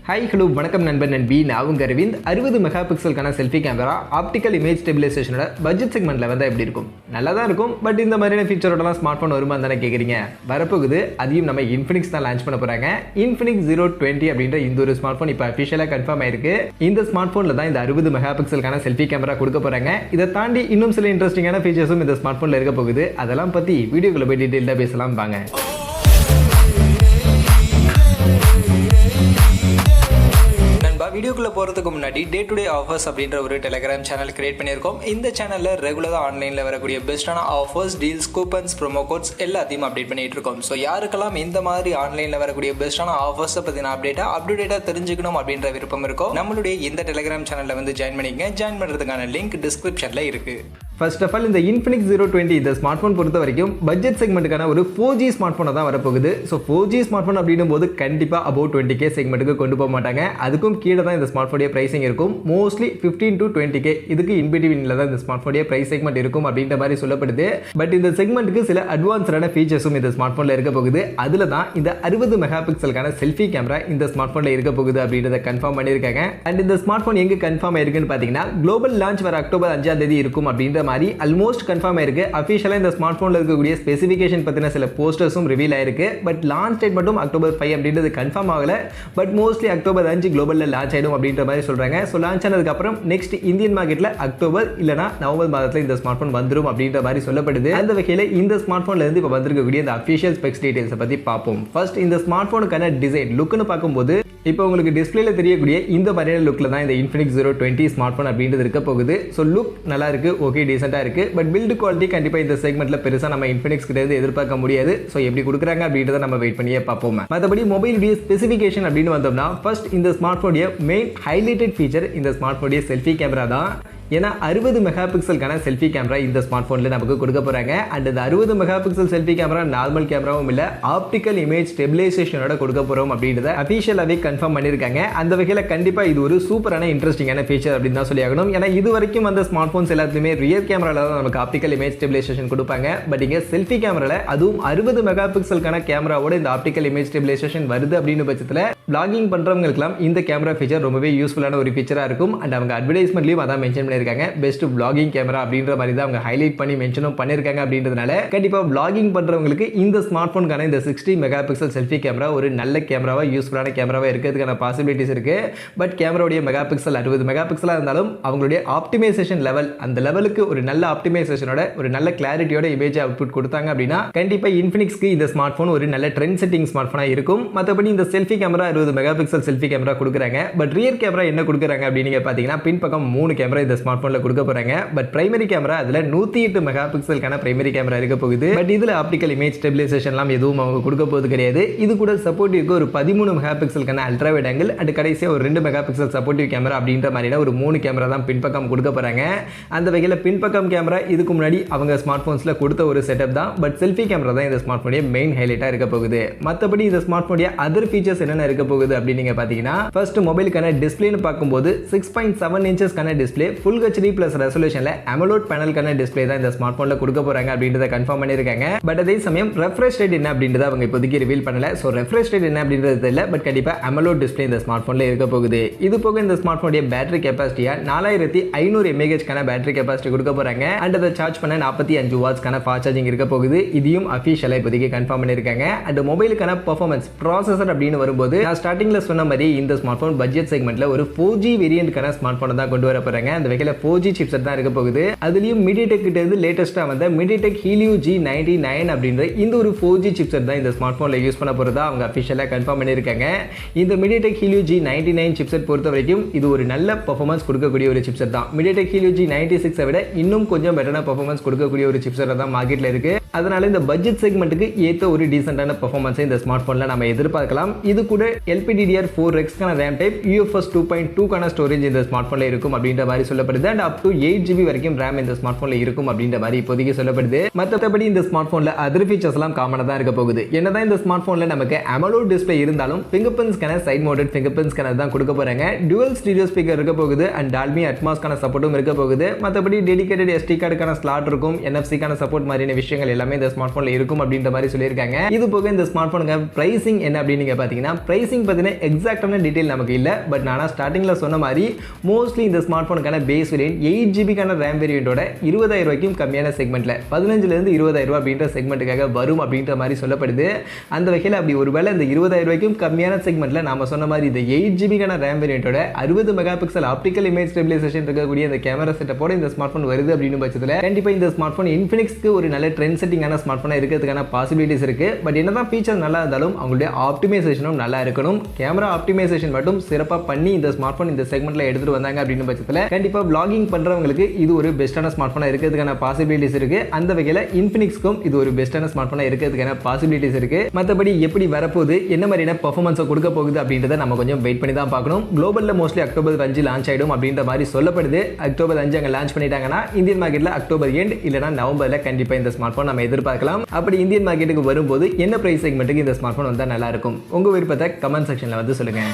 Hi hello வணக்கம் நண்பன் நண்பி நான் உங்க அரவிந்த் 60 மெகா பிக்சலுக்கான செல்ஃபி கேமரா ஆப்டிக்கல் இமேஜ் ஸ்டெபிலைசேஷனோட பட்ஜெட் செக்மெண்ட்ல வந்தால் எப்படி இருக்கும்? நல்லா தான் இருக்கும். பட் இந்த மாதிரியான ஃபீச்சரோடலாம் ஸ்மார்ட் ஃபோன் வருமா தானே கேட்குறீங்க? வரப்போகுது. அதையும் நம்ம இன்ஃபினிக்ஸ் தான் லான்ச் பண்ண போறாங்க. இன்ஃபினிக்ஸ் 020 அப்படின்ற இந்த ஒரு ஸ்மார்ட் ஃபோன் இப்போ அஃபிஷியலாக கன்ஃபார்ம் ஆயிருக்கு. இந்த ஸ்மார்ட் ஃபோனில் தான் இந்த 60 மெகா பிக்சலுக்கான செல்ஃபி கேமரா கொடுக்க போறாங்க. இதை தாண்டி இன்னும் சில இன்ட்ரெஸ்டிங்கான ஃபீச்சர்ஸும் இந்த ஸ்மார்ட் ஃபோனில் இருக்க போகுது. அதெல்லாம் பற்றி வீடியோக்குள்ள போய் டீட்டெயிலாக பேசலாம் வாங்க. வீடியோக்குள்ள போகிறதுக்கு முன்னாடி டே டு டே ஆஃபர்ஸ் அப்படின்ற ஒரு டெலிகிராம் சேனல் கிரியேட் பண்ணியிருக்கோம். இந்த சேனலில் ரெகுலராக ஆன்லைனில் வரக்கூடிய பெஸ்ட்டான offers, deals, coupons, promo quotes எல்லாத்தையும் அப்டேட் பண்ணிட்டு இருக்கோம். ஸோ யாருக்கெல்லாம் இந்த மாதிரி ஆன்லைனில் வரக்கூடிய பெஸ்ட்டான ஆஃபர்ஸை பற்றின அப்டேட்டாக தெரிஞ்சுக்கணும் அப்படின்ற விருப்பம் இருக்கும், நம்மளுடைய இந்த டெலிகிராம் சேனலில் வந்து ஜாயின் பண்ணிக்கங்க. ஜாயின் பண்ணுறதுக்கான லிங்க் டிஸ்கிரிப்ஷனில் இருக்குது. ஃபர்ஸ்ட் ஆஃப் ஆல் இந்த Infinix 020 இந்த ஸ்மார்ட் ஃபோன் பொறுத்த வரைக்கும் பட்ஜெட் செக்மெண்ட்டுக்கான ஒரு 4G ஸ்மார்ட் ஃபோனை தான் வரப்போகுது. ஸோ 4G ஸ்மார்ட் ஃபோன் அப்படின்னும் போது கண்டிப்பாக அபவுட் 20K செக்மெண்ட்டுக்கு கொண்டு போக மாட்டாங்க. அதுக்கும் கீழே தான் இந்த ஸ்மார்ட் ஃபோனுடைய ப்ரைஸிங் இருக்கும். மோஸ்ட்லி 15 to 20K இதுக்கு இன்பிட்வீனில் தான் இந்த ஸ்மார்ட் ஃபோனுடைய ப்ரைஸ் செக்மெண்ட் இருக்கும் அப்படின்ற மாதிரி சொல்லப்படுது. பட் இந்த செக்மெண்ட்டுக்கு சில அட்வான்ஸ்டான ஃபீச்சர்ஸும் இந்த ஸ்மார்ட் ஃபோனில் இருக்க போகுது. அதில் தான் இந்த 60 மெகா பிக்சலுக்கான செல்ஃபி கேமரா இந்த ஸ்மார்ட் ஃபோனில் இருக்க போகுது அப்படின்றத கன்ஃபார்ம் பண்ணியிருக்காங்க. அண்ட் இந்த ஸ்மார்ட் ஃபோன் எங்கே கன்ஃபார்ம் ஆயிருக்குன்னு பார்த்தீங்கன்னா, குளோபல் லான்ச் வர அக்டோபர் 5 இருக்கும் அப்படின்ற மாதிரி ஆல்மோஸ்ட் கன்ஃபார்ம் ஆயிருக்கு. அஃபிஷியலாக இந்த ஸ்மார்ட் ஃபோனில் இருக்கக்கூடிய ஸ்பெசிஃபிகேஷன் பற்றின சில போஸ்டர்ஸும் ரிவீல் ஆயிருக்கு. பட் லான்ச் டேட் மட்டும் அக்டோபர் 5 அப்படின்றது கன்ஃபார்ம் ஆகல. பட் மோஸ்ட்லி அக்டோபர் 5 குளோபலில் லான்ச் ஆயிடும் அப்படின்ற மாதிரி சொல்றாங்க. ஸோ லான்ச் ஆனதுக்கு அப்புறம் நெக்ஸ்ட் இந்தியன் மார்க்கெட்டில் அக்டோபர் இல்லைனா நவம்பர் மாதத்தில் இந்த ஸ்மார்ட் ஃபோன் வந்துடும் அப்படின்ற மாதிரி சொல்லப்படுது. அந்த வகையில் இந்த ஸ்மார்ட் ஃபோன்ல இருந்து இப்போ வந்திருக்கக்கூடிய இந்த அஃபிஷியல் ஸ்பெக்ஸ் டீடைல்ஸை பற்றி பார்ப்போம். ஃபர்ஸ்ட் இந்த ஸ்மார்ட் ஃபோனுக்கான டிசைன் லுக்னு பார்க்கும்போது இப்போ உங்களுக்கு டிஸ்பிளேல தெரியக்கூடிய இந்த மாதிரியான லுக்கில் தான் இந்த Infinix 020 ஸ்மார்ட் ஃபோன் அப்படின்றது இருக்க போகுது. ஸோ லுக் நல்லா இருக்கு, ஓகே, டீசெண்டாக இருக்கு. பட் பில்டு குவாலிட்டி கண்டிப்பாக இந்த செக்மெண்ட்ல பெருசாக நம்ம Infinix கிட்ட இருந்து எதிர்பார்க்க முடியாது. ஸோ எப்படி கொடுக்குறாங்க அப்படின்றத நம்ம வெயிட் பண்ணியே பார்ப்போம். மற்றபடி மொபைலுடைய ஸ்பெசிஃபிகேஷன் அப்படின்னு வந்தோம்னா, ஃபர்ஸ்ட் இந்த ஸ்மார்ட் ஃபோனுடைய மெயின் ஹைலைட்டட் ஃபீச்சர் இந்த ஸ்மார்ட் ஃபோனுடைய செல்ஃபி கேமரா தான். ஏன்னா 60 மெகா பிக்சலுக்கான செல்ஃபி கேமரா இந்த ஸ்மார்ட் ஃபோனில் நமக்கு கொடுக்க போகிறாங்க. அண்ட் இந்த 60 mega pixel selfie camera normal கேமராவும் இல்லை, ஆப்டிக்கல் இமேஜ் ஸ்டெபிலைசேஷனோட கொடுக்க போகிறோம் அப்படின்றத அஃபிஷியலாகவே கன்ஃபார்ம் பண்ணியிருக்காங்க. அந்த வகையில் கண்டிப்பாக இது ஒரு சூப்பரான இன்ட்ரெஸ்டிங்கான ஃபீச்சர் அப்படின்னு தான் சொல்லி ஆகணும். ஏன்னா இது வரைக்கும் அந்த ஸ்மார்ட் ஃபோன்ஸ் எல்லாத்துலேயுமே ரியர் கேமராவில் தான் நமக்கு ஆப்டிக்கல் இமேஜ் ஸ்டெபிலைசேஷன் கொடுப்பாங்க. பட் இங்கே செல்ஃபி கேமராவில் அதுவும் 60 மெகா பிக்சலுக்கான கேமராவோட இந்த ஆப்டிக்கல் இமேஜ் ஸ்டெபிலைசேஷன் வருது அப்படின்னு பட்சத்தில் பிளாகிங் பண்ணுறவங்களுக்குலாம் இந்த கேமரா ஃபீச்சர் ரொம்பவே யூஸ்ஃபுல்லான ஒரு ஃபீச்சராக இருக்கும். அண்ட் அவங்க அட்வர்டைஸ்மெண்ட்லையும் அதான் மென்ஷன் பண்ணியிருக்காங்க. பெஸ்ட் vlogging கேமரா அப்படின்ற மாதிரி தான் அவங்க ஹைலைட் பண்ணி மென்ஷனும் பண்ணியிருக்காங்க. அப்படின்றதுனால கண்டிப்பாக vlogging பண்ணுறவங்களுக்கு இந்த ஸ்மார்ட் ஃபோனுக்கான இந்த 60 மெகா பிக்சல் செல்ஃபி கேமரா ஒரு நல்ல கேமராவா, யூஸ்ஃபுல்லான கேமராவாக இருக்கிறதுக்கான பாசிபிலிட்டிஸ் இருக்கு. பட் கேமராவுடைய மெகா பிக்சல் 60 மெகா பிக்சலாக இருந்தாலும் அவங்களுடைய ஆப்டிமைசேஷன் லெவல், அந்த லெவலுக்கு ஒரு நல்ல ஆப்டிமைசேஷனோட ஒரு நல்ல கிளாரிட்டியோட இமேஜ் அவுட்புட் கொடுத்தாங்க அப்படின்னா கண்டிப்பாக இன்ஃபினிக்ஸ்க்கு இந்த ஸ்மார்ட் ஃபோன் ஒரு நல்ல ட்ரெண்ட் செட்டிங் ஸ்மார்ட் ஃபோனாக இருக்கும். மற்றபடி இந்த selfie camera 60 mega pixel selfie camera கொடுக்குறாங்க. பட் ரியர் கேமரா என்ன கொடுக்குறாங்க அப்படின்னு பார்த்தீங்கன்னா, பின்பக்கம் 3 கேமரா இந்த ஸ்மார்ட் ஃபோனில் கொடுக்க போறாங்க. பட் பிரைமரி கேமரா அதுல 108 மெகா பிக்சலுக்கான பிரைமரி கேமரா இருக்க போகுது. பட் இதுல ஆப்டிக்கல் இமேஜ் ஸ்டெபிலைசேஷன்லாம் எதுவும் அவங்க கொடுக்க போகிறது கிடையாது. இது கூட சப்போர்ட்டிவ்க்கு ஒரு 13 மெகா பிக்சலுக்கான அல்ட்ரா வைட் ஆங்கிள் அண்ட் கடைசியாக ஒரு 2 மெகா பிக்சல் சப்போர்ட்டிவ் கேமரா அப்படின்ற மாதிரியான ஒரு 3 கேமரா தான் பின்பக்கம் கொடுக்க போறாங்க. அந்த வகையில் பின்பக்கம் கேமரா இதுக்கு முன்னாடி அவங்க ஸ்மார்ட் போன்ஸ்ல கொடுத்த ஒரு செட்டப் தான். பட் செல்ஃபி கேமரா தான் இந்த ஸ்மார்ட் போனுடைய மெயின் ஹைலைட்டா இருக்க போகுது. மற்றபடி இந்த ஸ்மார்ட் போனுடைய அதர் ஃபீச்சர்ஸ் என்னென்ன இருக்க போகுது அப்படின்னு நீங்க பாத்தீங்கன்னா, ஃபர்ஸ்ட் மொபைலுக்கான டிஸ்பிளேன்னு பார்க்கும்போது 6.7 இன்ச்சஸ்க்கான டிஸ்பிளே, ஃபுல் ஹெச்டி பிளஸ் ரெசல்யூஷன்ல AMOLED பேனலுக்கான டிஸ்பிளே தான் இந்த ஸ்மார்ட் போன்ல கொடுக்க போறாங்க அப்படின்றத கன்ஃபார்ம் பண்ணிருக்காங்க. பட் அதே சமயம் ரெஃப்ரெஷ் ரேட் என்ன அப்படின்றத அவங்க இப்போதைக்கு ரிவீல் பண்ணல. ஸோ ரெஃப்ரெஷ் ரேட் என்ன அப்படின்றது தெரியல. பட் கண்டிப்பா AMOLED டிஸ்பிளே இந்த ஸ்மார்ட் போன்ல இருக்க போகுது. இது போக இந்த ஸ்மார்ட் போனுடைய பேட்டரி கெபாசிட்டியா 4500 mAh பேட்டரி கெபாசிட்டி கொடுக்க போறாங்க. அண்ட் அதை சார்ஜ் பண்ண 45 வாட்ஸ்க்கான ஃபாஸ்ட் சார்ஜிங் இருக்க போகுது. இதையும் அஃபிஷியலா இப்போதைக்கு கன்ஃபார்ம் பண்ணிருக்காங்க. அண்ட் மொபைலுக்கான பெர்ஃபார்மன்ஸ் ப்ராசஸர் அப்படின்னு வரும்போது நான் ஸ்டார்டிங்ல சொன்ன மாதிரி இந்த ஸ்மார்ட் போன் பட்ஜெட் செக்மெண்ட்ல ஒரு 4G வேரியன்ட்கான ஸ்மார்ட் போன் தான் கொண்டு வர போறாங்க. அந்த வகையில் 4G சிப்செட் தான் இருக்க போகுது. அதுலயும் MediaTek கிட்ட இருந்து லேட்டஸ்டா வந்த MediaTek Helio G99 அப்படின்ற இந்த ஒரு 4G சிப்செட் தான் இந்த ஸ்மார்ட் போன்ல யூஸ் பண்ண போறதா அவங்க அஃபிஷியலா கன்ஃபார்ம் பண்ணிருக்காங்க. இந்த MediaTek Helio G99 சிப்செட் பொறுத்த வரைக்கும் இது ஒரு நல்ல பெர்ஃபார்மன்ஸ் கொடுக்கக்கூடிய ஒரு சிப்செட் தான். MediaTek Helio G96 விட இன்னும் கொஞ்சம் பெட்டரான பெர்ஃபார்மன்ஸ் கொடுக்கக்கூடிய ஒரு சிப்செட் தான் மார்க்கெட்ல இருக்கு. அதனால இந்த பட்ஜெட் செக்மெண்ட்டுக்கு ஏற்ற ஒரு டீசென்டான பெர்ஃபார்மன்ஸை இந்த ஸ்மார்ட் போன்ல நம்ம எதிர்பார்க்கலாம். இது கூட LPDDR4X RAM டைப் UFS 2.2 கான ஸ்டோரேஜ் இந்த ஸ்மார்ட் போன்ல இருக்கும் அப்படின்ற மாதிரி சொல்லப்படுது. சொல்லப்படுது அண்ட் அப் டு 8GB வரைக்கும் RAM இந்த ஸ்மார்ட் போன்ல இருக்கும் அப்படின்ற மாதிரி இப்போதைக்கு சொல்லப்படுது. மற்றபடி இந்த ஸ்மார்ட் போன்ல அதர் ஃபீச்சர்ஸ் எல்லாம் காமனா தான் இருக்க போகுது. என்னதான் இந்த ஸ்மார்ட் போன்ல நமக்கு AMOLED டிஸ்ப்ளே இருந்தாலும் finger print scanner side mounted finger print scanner தான் கொடுக்க போறாங்க. டுவல் ஸ்டீரியோ ஸ்பீக்கர் இருக்க போகுது அண்ட் டால்பி அட்மாஸ்க்கான சப்போர்ட்டும் இருக்க போகுது. மற்றபடி டெடிகேட்டட் SD கார்டுக்கான ஸ்லாட் இருக்கும், NFC-க்கான சப்போர்ட் மாதிரியான விஷயங்கள் எல்லாமே இந்த ஸ்மார்ட் போன்ல இருக்கும் அப்படின்ற மாதிரி சொல்லியிருக்காங்க. இது போக இந்த ஸ்மார்ட் போனுக்கு பிரைசிங் என்ன அப்படின்னு நீங்க பாத்தீங்கன்னா பிரைசிங் பத்தின எக்ஸாக்டான டீடைல் நமக்கு இல்ல. பட் நானா ஸ்டார்டிங்ல சொன்ன மாதிரி மோஸ்ட்லி இந்த ஸ்மார்ட் போனுக்கான பேஸ் வேரியன்ட் 8GB RAM வேரியன்ட்டோட 20,000 ரூபாய்க்கும் கம்மியான செக்மெண்ட்ல 15 இருந்து 20,000 ரூபாய் அப்படின்ற செக்மெண்ட்டுக்காக வரும் அப்படின்ற மாதிரி சொல்லப்படுது. அந்த வகையில் அப்படி ஒருவேளை இந்த 20,000 ரூபாய்க்கும் கம்மியான செக்மெண்ட்ல நாம சொன்ன மாதிரி இந்த 8GB RAM வேரியன்ட்டோட 60 mega pixel optical image stabilisation இருக்கக்கூடிய இந்த கேமரா செட்டப்போட இந்த ஸ்மார்ட் போன் வருது அப்படின்னு பட்சத்தில் கண்டிப்பா இந்த ஸ்மார்ட் போன் இன்ஃபினிக்ஸ்க்கு ஒரு நல்ல ட்ரெண்ட் செட்டிங்கான ஸ்மார்ட் போனா இருக்கிறதுக்கான பாசிபிலிட்டிஸ் இருக்கு. பட் என்னதான் ஃபீச்சர் நல்லா இருந்தாலும் அவங்களுடைய ஆப்டிமைசேஷனும் நல்லா இருக்கணும். கேமரா ஆப்டிமைசேஷன் மட்டும் சிறப்பாக பண்ணி இந்த ஸ்மார்ட் போன் இந்த செக்மெண்ட்ல எடுத்துட்டு வந்தாங்க அப்படின்னு பட்சத்தில் கண்டிப்பா vlogging பண்றவங்களுக்கு இது ஒரு பெஸ்டான ஸ்மார்ட் போனா இருக்கிறதுக்கான பாசிபிலிட்டிஸ் இருக்கு. அந்த வகையில் இன்ஃபினிக்ஸ்க்கும் இது ஒரு பெஸ்டான ஸ்மார்ட் போனா இருக்கிறதுக்கான பாசிபிலிட்டிஸ் இருக்கு. மற்றபடி எப்படி வரப்போகுது, என்ன மாதிரியான பெர்ஃபார்மன்ஸை கொடுக்க போகுது அப்படின்றத நம்ம கொஞ்சம் வெயிட் பண்ணி தான் பார்க்கணும். குளோபல்ல மோஸ்ட்லி அக்டோபர் 5 லான்ச் ஆயிடும் அப்படின்ற மாதிரி சொல்லப்படுது. அக்டோபர் 5 அங்கே லான்ச் பண்ணிட்டாங்கன்னா இந்தியன் மார்க்கெட்ல அக்டோபர் எண்ட் இல்லைனா நவம்பர்ல கண்டிப்பா இந்த ஸ்மார்ட் போன் நம்ம எதிர்பார்க்கலாம். அப்படி இந்தியன் மார்க்கெட்டுக்கு வரும்போது என்ன பிரைஸ் செக்மெண்ட்டுக்கு இந்த ஸ்மார்ட் போன் வந்தா நல்லா இருக்கும்? உங்க விருப்பத்தை கமெண்ட் செக்ஷன்ல வந்து சொல்லுங்க.